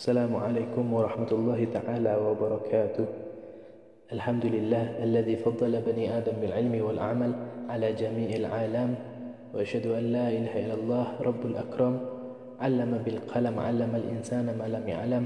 Assalamualaikum warahmatullahi ta'ala wabarakatuh. Alhamdulillah alladhi faddala bani Adam bil ilmi wal amal ala jami'il alam. Wa asyhadu an la ilaha illallah rabbul akram. Allama bil qalam, allama al insana ma lam ya'lam.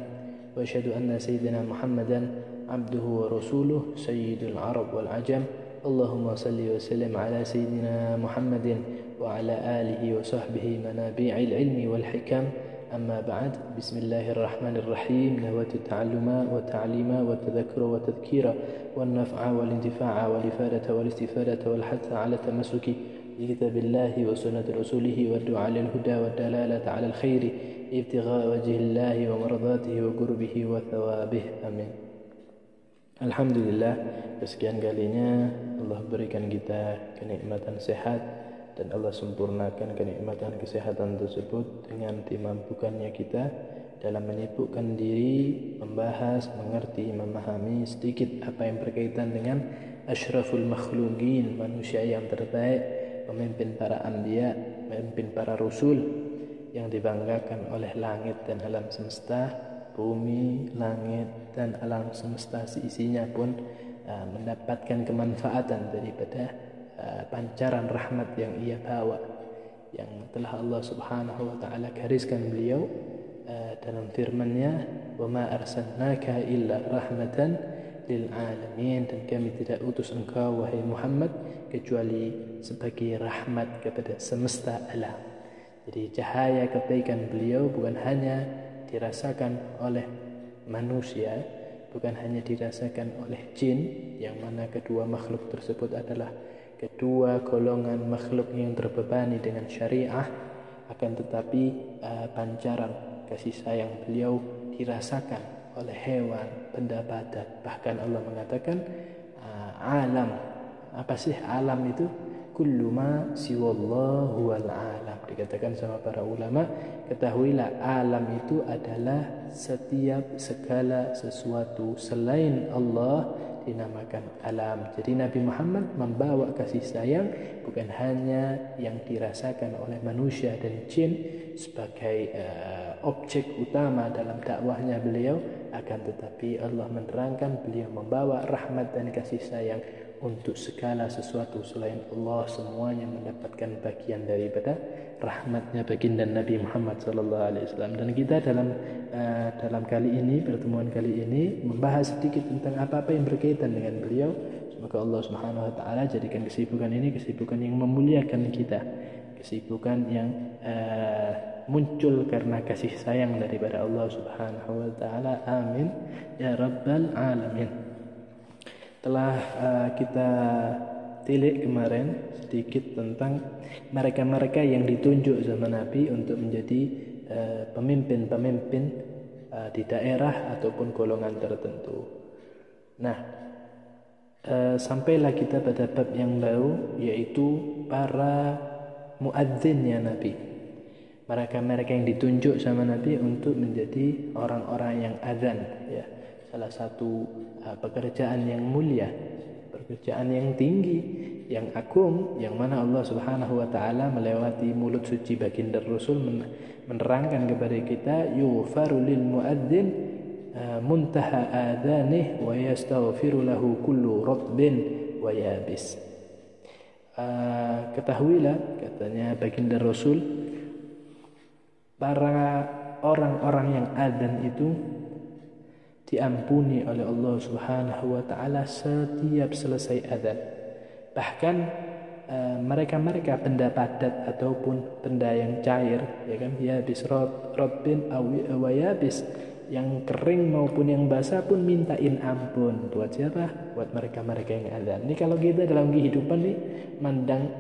Wa asyhadu anna sayyidina Muhammadan abduhu wa rasuluh sayyidul arab wal ajam. Allahumma salli wa sallim ala sayyidina Muhammadin wa ala alihi wa sahbihi manabi'il ilmi wal hikam. أما بعد بسم الله الرحمن الرحيم نويت التعلم والتعليم والتذكر والتذكير والنفع والانتفاع والإفادة والاستفادة والحث على التمسك بكتاب الله وسنة رسوله والدعاء للهدى والدلالة على الخير ابتغاء وجه الله ومرضاته وقربه وثوابه آمين. Alhamdulillah, kesekian kalinya Allah berikan kita kenikmatan sehat dan Allah sempurnakan kenikmatan kesehatan tersebut dengan dimampukannya kita dalam menyibukkan diri, membahas, mengerti, memahami sedikit apa yang berkaitan dengan asyraful makhluqin, manusia yang terbaik, pemimpin para anbiya, pemimpin para rasul yang dibanggakan oleh langit dan alam semesta, bumi, langit dan alam semesta seisinya pun mendapatkan kemanfaatan daripada pancaran rahmat yang ia bawa, yang telah Allah Subhanahu wa taala gariskan beliau dalam firman-Nya, "Wa ma arsalnaka illa rahmatan lil alamin," dan kami tidak utus engkau wahai Muhammad kecuali sebagai rahmat kepada semesta alam. Jadi cahaya kebaikan beliau bukan hanya dirasakan oleh manusia, bukan hanya dirasakan oleh jin, yang mana kedua makhluk tersebut adalah kedua golongan makhluk yang terbebani dengan syariah, akan tetapi pancaran kasih sayang beliau dirasakan oleh hewan, benda badat. Bahkan Allah mengatakan alam. Apa sih alam itu? Kullu ma siwallahu wal alam. Dikatakan sama para ulama, ketahuilah alam itu adalah setiap segala sesuatu selain Allah dinamakan alam. Jadi Nabi Muhammad membawa kasih sayang bukan hanya yang dirasakan oleh manusia dan jin sebagai objek utama dalam dakwahnya beliau, akan tetapi Allah menerangkan beliau membawa rahmat dan kasih sayang untuk segala sesuatu selain Allah. Semuanya mendapatkan bagian daripada rahmatnya baginda Nabi Muhammad SAW. Dan kita dalam kali ini, pertemuan kali ini, membahas sedikit tentang apa-apa yang berkaitan dengan beliau. Semoga Allah Subhanahu wa taala jadikan kesibukan ini kesibukan yang memuliakan kita, kesibukan yang muncul karena kasih sayang daripada Allah Subhanahu wa taala. Amin ya rabbal alamin. Telah kita tilik kemarin sedikit tentang mereka-mereka yang ditunjuk sama Nabi untuk menjadi pemimpin-pemimpin di daerah ataupun golongan tertentu. Nah, sampailah kita pada bab yang baru, yaitu para muadzinnya Nabi. Mereka-mereka yang ditunjuk sama Nabi untuk menjadi orang-orang yang adzan, ya. Salah satu pekerjaan yang mulia, pekerjaan yang tinggi, yang agung, yang mana Allah Subhanahu wa taala melewati mulut suci baginda Rasul menerangkan kepada kita, yughfaru lil muadzin muntaha adhanih wa yastaghfiru lahu kullu ratbin wa yabis. Ketahuilah, katanya baginda Rasul, para orang-orang yang adzan itu diampuni oleh Allah Subhanahu wa taala setiap selesai adzan. Bahkan mereka-mereka benda padat ataupun benda yang cair, ya kan, yabis rabbin wa yabis, yang kering maupun yang basah pun mintain ampun. Buat siapa? Buat mereka-mereka yang adzan. Ini kalau kita dalam kehidupan nih mandang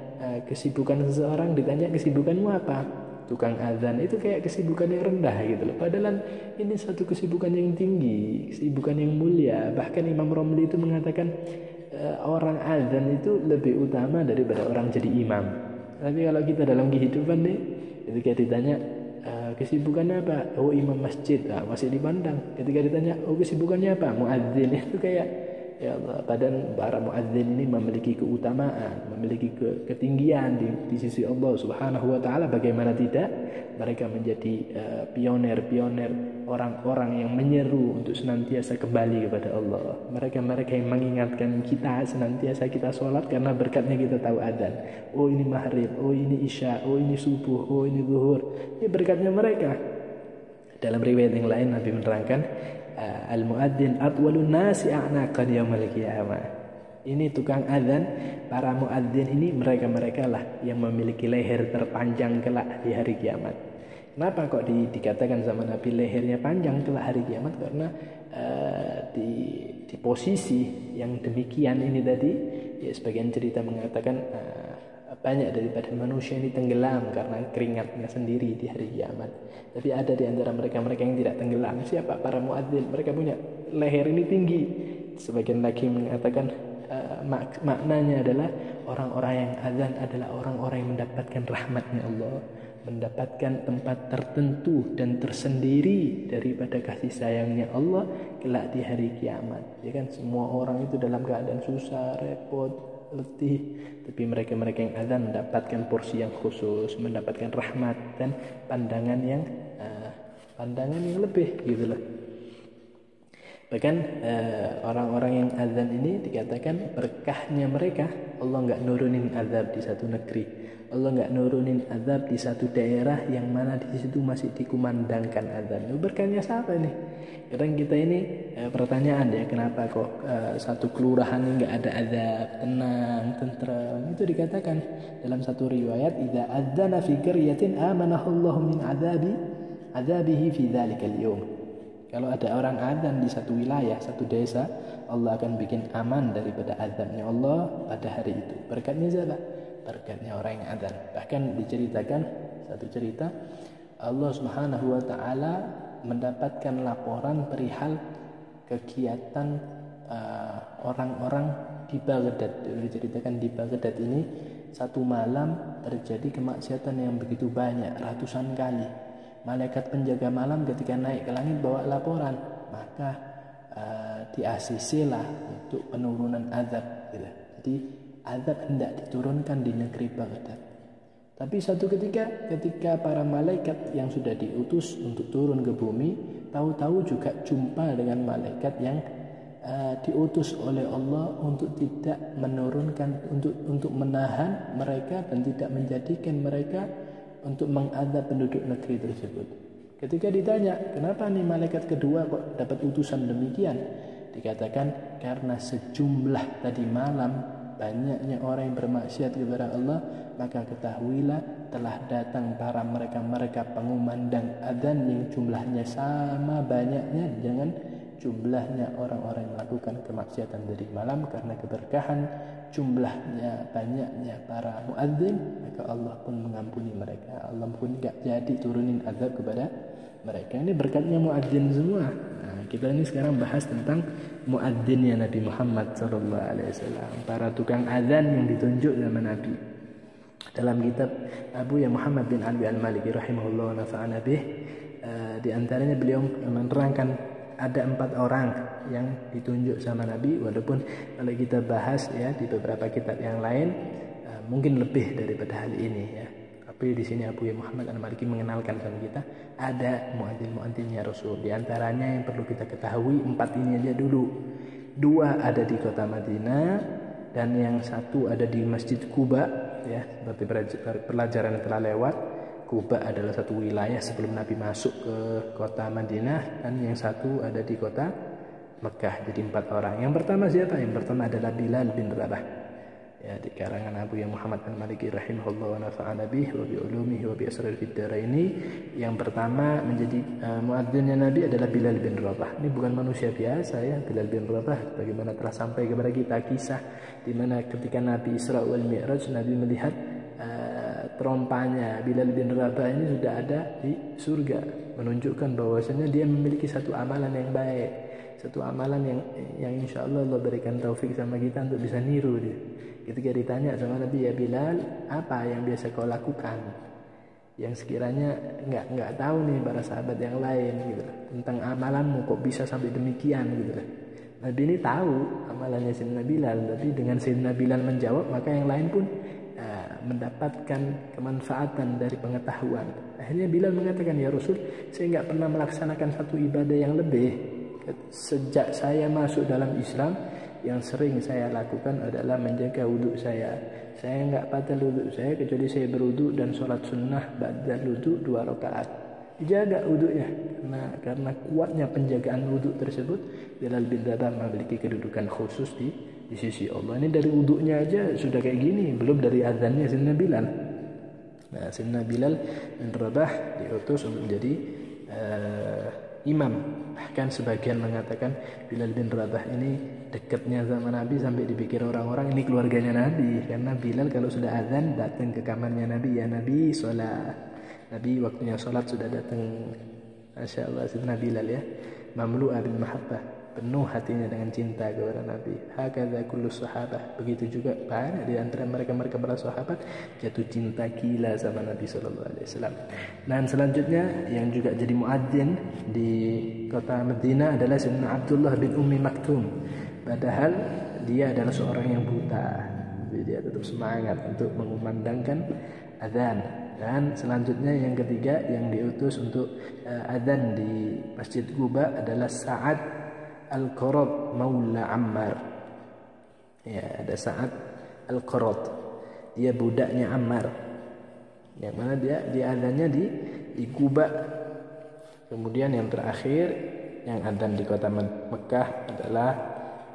kesibukan seseorang, ditanya kesibukanmu apa? Tukang azan, itu kayak kesibukan yang rendah gitu loh. Padahal ini satu kesibukan yang tinggi, kesibukan yang mulia. Bahkan Imam Romli itu mengatakan orang azan itu lebih utama daripada orang jadi imam. Tapi kalau kita dalam kehidupan nih, ketika ditanya kesibukannya apa? Oh, imam masjid, masih dipandang. Ketika ditanya, oh kesibukannya apa? Muadzin. Itu kayak, ya Allah, padahal para muadzin ini memiliki keutamaan, memiliki ketinggian di sisi Allah Subhanahu wa taala. Bagaimana tidak, mereka menjadi pioner-pioner orang-orang yang menyeru untuk senantiasa kembali kepada Allah. Mereka-mereka yang mengingatkan kita senantiasa kita sholat karena berkatnya kita tahu adzan. Oh ini maghrib, oh ini isya, oh ini subuh, oh ini zuhur. Ini berkatnya mereka. Dalam riwayat yang lain Nabi menerangkan, al-muadzin atwalun nasi a'naqan yaumil qiyamah. Ini tukang adzan, para muadzin ini mereka-mereka lah yang memiliki leher terpanjang kelak di hari kiamat. Kenapa kok dikatakan sama Nabi lehernya panjang kelak hari kiamat? Karena di posisi yang demikian ini tadi, ya sebagian cerita mengatakan banyak daripada manusia ini tenggelam karena keringatnya sendiri di hari kiamat. Tapi ada di antara mereka-mereka yang tidak tenggelam. Siapa? Para muadzin. Mereka punya leher ini tinggi. Sebagian lagi mengatakan maknanya adalah orang-orang yang azan adalah orang-orang yang mendapatkan rahmatnya Allah, mendapatkan tempat tertentu dan tersendiri daripada kasih sayangnya Allah kelak di hari kiamat. Ya kan, semua orang itu dalam keadaan susah, repot, letih, tapi mereka-mereka yang azan mendapatkan porsi yang khusus, mendapatkan rahmat dan pandangan yang lebih gitu loh. Bahkan orang-orang yang azan ini dikatakan berkahnya mereka, Allah nggak nurunin azab di satu negeri, Allah nggak nurunin azab di satu daerah yang mana di situ masih dikumandangkan azan. Berkahnya siapa nih? Kadang kita ini pertanyaan ya, kenapa kok satu kelurahan ini nggak ada azab, tenang, tentram. Itu dikatakan dalam satu riwayat, idza adzana fi qaryatin amanahullahu min azabihi fi dzalikal yaum. Kalau ada orang azan di satu wilayah, satu desa, Allah akan bikin aman daripada azabnya Allah pada hari itu. Berkatnya siapa? Berkatnya orang yang azan. Bahkan diceritakan satu cerita, Allah Subhanahu wa taala mendapatkan laporan perihal kegiatan orang-orang di Baghdad. Diceritakan di Baghdad ini satu malam terjadi kemaksiatan yang begitu banyak, ratusan kali. Malaikat penjaga malam ketika naik ke langit bawa laporan, maka di ACC lah untuk penurunan azab gitu. Jadi azab hendak diturunkan di negeri Baghdad. Tapi satu ketika para malaikat yang sudah diutus untuk turun ke bumi, tahu-tahu juga jumpa dengan malaikat yang diutus oleh Allah untuk tidak menurunkan, untuk menahan mereka dan tidak menjadikan mereka untuk mengadab penduduk negeri tersebut. Ketika ditanya, kenapa nih malaikat kedua kok dapat utusan demikian? Dikatakan karena sejumlah tadi malam banyaknya orang yang bermaksiat kepada Allah, maka ketahuilah telah datang para mereka pengumandang adzan yang jumlahnya sama banyaknya dengan jumlahnya orang-orang yang melakukan kemaksiatan dari malam. Karena keberkahan jumlahnya banyaknya para muadzin, maka Allah pun mengampuni mereka. Allah pun gak jadi turunin azab kepada mereka. Ini berkatnya muadzin semua. Nah, kita ini sekarang bahas tentang muadzinnya Nabi Muhammad SAW, para tukang azan yang ditunjuk sama Nabi. Dalam kitab Abu Muhammad bin Ali al-Maliki rahimahullah wa nafa'ana bih, di antaranya beliau menerangkan ada 4 orang yang ditunjuk sama Nabi. Walaupun kalau kita bahas ya di beberapa kitab yang lain mungkin lebih daripada hal ini ya. Tapi di sini Abu Muhammad al-Maliki mengenalkan sama kita ada muadzin-muadzinnya Rasul. Di antaranya yang perlu kita ketahui 4 ini aja dulu. 2 ada di kota Madinah dan yang 1 ada di Masjid Quba ya. Seperti pelajaran yang telah lewat, Quba adalah satu wilayah sebelum Nabi masuk ke kota Madinah, dan yang 1 ada di kota Mekah. Jadi 4 orang. Yang pertama siapa? Yang pertama adalah Bilal bin Rabah. Ya, di karangan Abu Muhammad al-Maliki rahimahullah wa nafa'ana bih wa bi ulumihi wa bi asrar fid ini. Yang pertama menjadi muadzinnya Nabi adalah Bilal bin Rabah. Ini bukan manusia biasa ya, Bilal bin Rabah. Bagaimana telah sampai kepada kita kisah di mana ketika Nabi Isra wal Mi'raj, Nabi melihat terompanya Bilal bin Rabah ini sudah ada di surga, menunjukkan bahwasanya dia memiliki satu amalan yang baik, satu amalan yang insya Allah berikan taufik sama kita untuk bisa niru dia. Ketika ditanya sama Nabi, ya Bilal, apa yang biasa kau lakukan yang sekiranya nggak tahu nih para sahabat yang lain gitu tentang amalanmu, kok bisa sampai demikian gitu. Nabi ini tahu amalannya Sayyidina Bilal, tapi dengan Sayyidina Bilal menjawab, maka yang lain pun mendapatkan kemanfaatan dari pengetahuan. Akhirnya Bilal mengatakan, ya Rasul, saya nggak pernah melaksanakan satu ibadah yang lebih. Sejak saya masuk dalam Islam, yang sering saya lakukan adalah menjaga wudhu saya. Saya nggak batal wudhu saya kecuali saya berwudhu dan sholat sunnah ba'dal wudhu 2 rakaat. Dijaga wudhunya karena kuatnya penjagaan wudhu tersebut, Bilal bin Rabah memiliki kedudukan khusus di sisi Allah. Ini dari wudhunya aja sudah kayak gini, belum dari azannya Sayyidina Bilal. Nah, Sayyidina Bilal bin Rabah diutus untuk menjadi imam. Bahkan sebagian mengatakan Bilal bin Rabah ini dekatnya sama Nabi sampai dipikir orang-orang ini keluarganya Nabi, karena Bilal kalau sudah azan datang ke kamarnya Nabi, ya Nabi sholat. Nabi waktunya sholat sudah datang. Masya Allah, Sayyidina Bilal ya, mamlu'a bil mahabbah, penuh hatinya dengan cinta kepada Nabi. Hakadha kullu sahabah, begitu juga banyak di antara mereka para sahabat jatuh cinta gila sama Nabi sallallahu alaihi wasallam. Dan selanjutnya yang juga jadi muadzin di kota Madinah adalah Sayyidina Abdullah bin Ummi Maktum. Padahal dia adalah seorang yang buta, tapi dia tetap semangat untuk mengumandangkan azan. Dan selanjutnya yang ketiga yang diutus untuk azan di Masjid Quba adalah Sa'ad Al-Qarad Maula Ammar. Ya, ada Sa'ad Al-Qarad. Dia budaknya Ammar. Yang mana dia azannya di Quba. Kemudian yang terakhir yang azan di kota Mekah adalah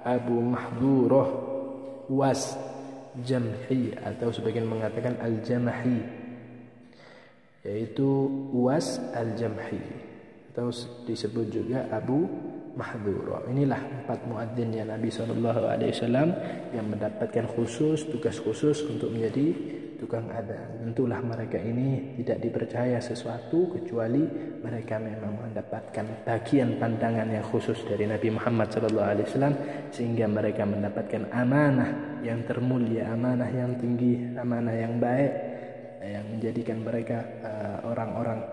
Abu Mahdurah Was Jamhi, atau sebagian mengatakan Al-Jamahi, yaitu Uwas Al-Jamhi, atau disebut juga Abu Mahdura. Inilah 4 muadzin ya Nabi SAW yang mendapatkan tugas khusus untuk menjadi tukang adzan. Tentulah mereka ini tidak dipercaya sesuatu kecuali mereka memang mendapatkan bagian pandangan yang khusus dari Nabi Muhammad SAW, sehingga mereka mendapatkan amanah yang termulia, amanah yang tinggi, amanah yang baik, yang menjadikan mereka orang-orang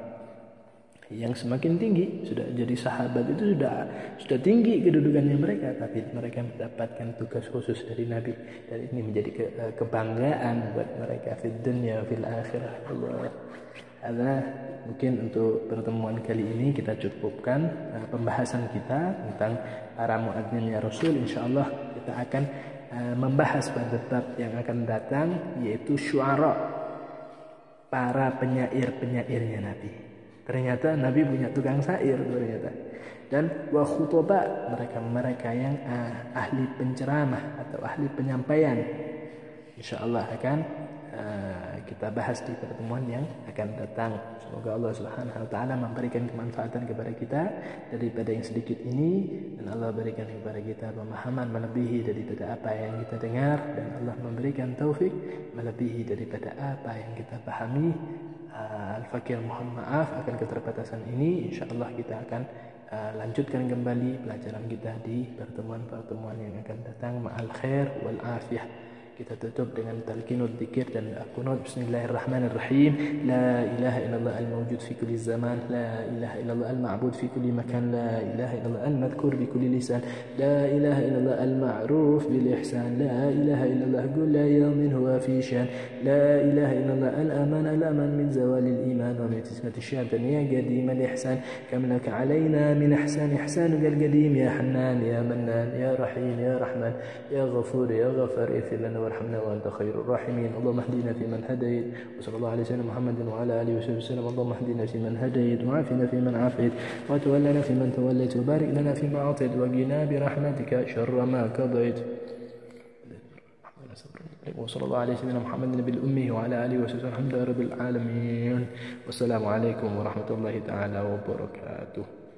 yang semakin tinggi. Sudah jadi sahabat itu sudah tinggi kedudukannya mereka, tapi mereka mendapatkan tugas khusus dari Nabi, dan ini menjadi kebanggaan buat mereka fid dunya fil akhirah. Allah. Mungkin untuk pertemuan kali ini kita cukupkan pembahasan kita tentang para muadzinnya Rasul. Insyaallah kita akan membahas pada bab yang akan datang, yaitu syuara, para penyair-penyairnya Nabi. Ternyata Nabi punya tukang syair ternyata. Dan wa khutaba, mereka yang ahli penceramah atau ahli penyampaian. Insyaallah akan kita bahas di pertemuan yang akan datang. Semoga Allah Subhanahu wa taala memberikan kemanfaatan kepada kita daripada yang sedikit ini, dan Allah berikan kepada kita pemahaman melebihi daripada apa yang kita dengar, dan Allah memberikan taufik melebihi daripada apa yang kita pahami. Al-Fakir mohon maaf akan keterbatasan ini. Insyaallah kita akan lanjutkan kembali pelajaran kita di pertemuan-pertemuan yang akan datang. Ma'al khair wal afiyah. Kita tutup dengan talqinul dzikir dan qunut. Bismillahirrahmanirrahim. La ilaha illallah al-mawjud fi kulli zaman, la ilaha illallah al-ma'bud fi kulli makan, la ilaha illallah al-madhkur bi kulli lisan, la ilaha illallah al-ma'ruf bil ihsan, la ilaha illallah kulla yawmin huwa fi shan, la ilaha illallah al-aman min zawal al-iman wa min tismati syaitan ya qadim al-ihsan, kam laka alayna min ihsan ihsanuka al-qadim ya hannan ya mannan ya rahim ya rahman ya ghafur ya ghafar ighfir lana warhamna wa anta khairur rahimin. Allahumma hdina fi man hadait wa sallallahu alaihi wasallam Muhammadin wa ala alihi wasallam. Allahumma hdina fi man hadait wa afina fi man afait wa tawallana fi man tawallait wa barik lana fi ma atait wa qina bi rahmatika sharra ma qadait. Wa sallallahu alaihi wasallam Muhammadin bil ummi wa ala alihi wasallam. Alhamdulillahi rabbil alamin. Wassalamu alaikum warahmatullahi taala wabarakatuh.